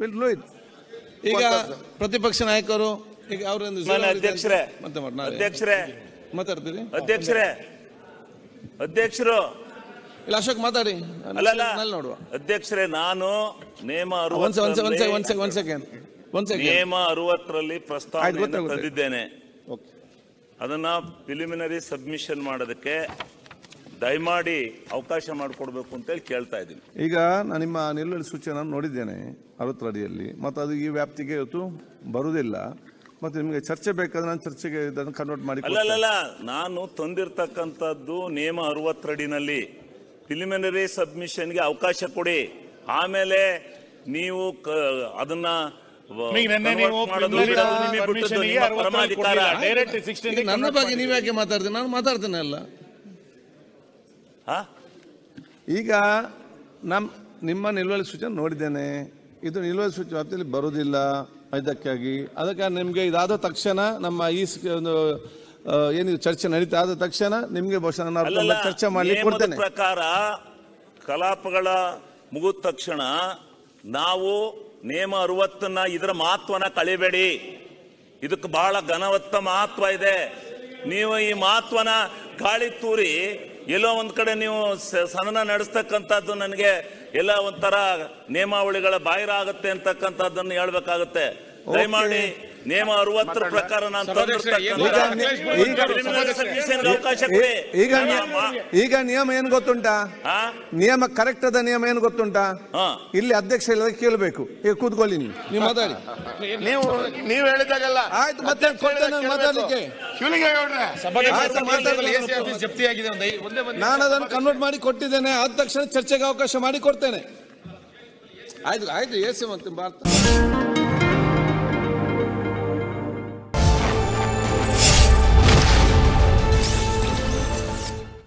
ಲೋಹಿತ್ ಈಗ ಪ್ರತಿಪಕ್ಷ ನಾಯಕರು ಈಗ ಅಧ್ಯಕ್ಷರೇ ಅಧ್ಯಕ್ಷರು ಇಲ್ಲ ಅಶೋಕ್ ಮಾತಾಡಿ ನೋಡುವ ಅಧ್ಯಕ್ಷರೇ ನಾನು ನೇಮ 60ರಲ್ಲಿ ಪ್ರಸ್ತಾವನೆ ತಂದಿದ್ದೇನೆ. ಅದನ್ನ ಪ್ರಿಲಿಮಿನರಿ ಸಬ್ಮಿಷನ್ ಮಾಡೋದಕ್ಕೆ ದಯಮಾಡಿ ಅವಕಾಶ ಮಾಡಿಕೊಡ್ಬೇಕು ಅಂತೇಳಿ ಕೇಳ್ತಾ ಇದ್ದೀನಿ. ಈಗ ನಾನು ನಿಮ್ಮ ನಿಲುವಳಿ ಸೂಚನೆ ನೋಡಿದ್ದೇನೆ 60 ಅಡಿಯಲ್ಲಿ, ಮತ್ತು ಅದು ಈ ವ್ಯಾಪ್ತಿಗೆ ಇವತ್ತು ಬರುವುದಿಲ್ಲ. ಮತ್ತೆ ನಿಮಗೆ ಚರ್ಚೆ ಬೇಕಾದ್ರೆ ನಾನು ಚರ್ಚೆಗೆ ಇದನ್ನು ಕನ್ವರ್ಟ್ ಮಾಡಿ ಅಲ್ಲ ನಾನು ತಂದಿರ್ತಕ್ಕಂಥದ್ದು ನೇಮ 60 ಅಡಿನಲ್ಲಿ ಪ್ರಿಲಿಮಿನರಿ ಸಬ್ಮಿಷನ್ಗೆ ಅವಕಾಶ ಕೊಡಿ, ಆಮೇಲೆ ನೀವು ಅದನ್ನ ನನ್ನ ಬಗ್ಗೆ ನೀವ್ಯಾಕೆ ಮಾತಾಡ್ತೀನಿ? ನಾನು ಮಾತಾಡ್ತೇನೆ ಅಲ್ಲ. ಈಗ ನಿಮ್ಮ ನಿಲುವಳಿ ಸೂಚನೆ ನೋಡಿದ್ದೇನೆ, ಇದು ನಿಲುವಳಿ ಸೂಚನೆ ವ್ಯಾಪ್ತಿಯಲ್ಲಿ ಬರುವುದಿಲ್ಲ. ಅದಕ್ಕಾಗಿ ನಿಮಗೆ ಇದಾದ ತಕ್ಷಣ ನಮ್ಮ ಈ ಒಂದು ಏನಿದೆ ಚರ್ಚೆ ನಡೀತಾ ಆದ ತಕ್ಷಣ ನಿಮಗೆ ಬಹುಶಃ ನಾನು ಚರ್ಚೆ ಮಾಡ್ಲಿಕ್ಕೆ ಕೊಡ್ತೇನೆ. ಪ್ರಕಾರ ಕಲಾಪಗಳ ಮುಗಿದ ತಕ್ಷಣ ನಾವು ನೇಮ 60ನ್ನ ಇದರ ಮಹತ್ವನ ಕಳಿಬೇಡಿ. ಇದಕ್ಕೆ ಬಹಳ ಘನವತ್ತ ಮಹತ್ವ ಇದೆ. ನೀವು ಈ ಮಹತ್ವನ ಗಾಳಿ ತೂರಿ ಎಲ್ಲೋ ಒಂದ್ ಕಡೆ ನೀವು ಸದನ ನಡೆಸ್ತಕ್ಕಂಥದ್ದು ನನಗೆ ಎಲ್ಲ ಒಂಥರ ನೇಮಾವಳಿಗಳ ಬಾಹಿರ ಆಗುತ್ತೆ ಅಂತಕ್ಕಂಥದ್ದನ್ನು ಹೇಳ್ಬೇಕಾಗುತ್ತೆ. ದಯಮಾಡಿ ನೇಮ 60 ಪ್ರಕಾರ ನಾನು ಅವಕಾಶ ಕೊಡಿ. ಈಗ ನಿಯಮ ಏನು ಗೊತ್ತುಂಟಾ? ನಿಯಮ ಕರೆಕ್ಟ್ ಅದ ನಿಯಮ ಏನು ಗೊತ್ತುಂಟಾ? ಇಲ್ಲಿ ಅಧ್ಯಕ್ಷ ಇಲ್ಲ ಕೇಳಬೇಕು. ಈಗ ಕೂತ್ಕೊಳ್ಳಿ, ನೀವು ಮಾತಾಡಿ. ನೀವು ಹೇಳಿದಾಗಲ್ಲ ಆಯ್ತು, ಮತ್ತೆ ಮಾತಾಡ್ಲಿಕ್ಕೆ ನಾನು ಅದನ್ನು ಕನ್ವರ್ಟ್ ಮಾಡಿ ಕೊಟ್ಟಿದ್ದೇನೆ. ಆದ ತಕ್ಷಣ ಚರ್ಚೆಗೆ ಅವಕಾಶ ಮಾಡಿ ಕೊಡ್ತೇನೆ. ಆಯ್ತು ಎಸಿ ಮತ್ತೆ ಭಾರತ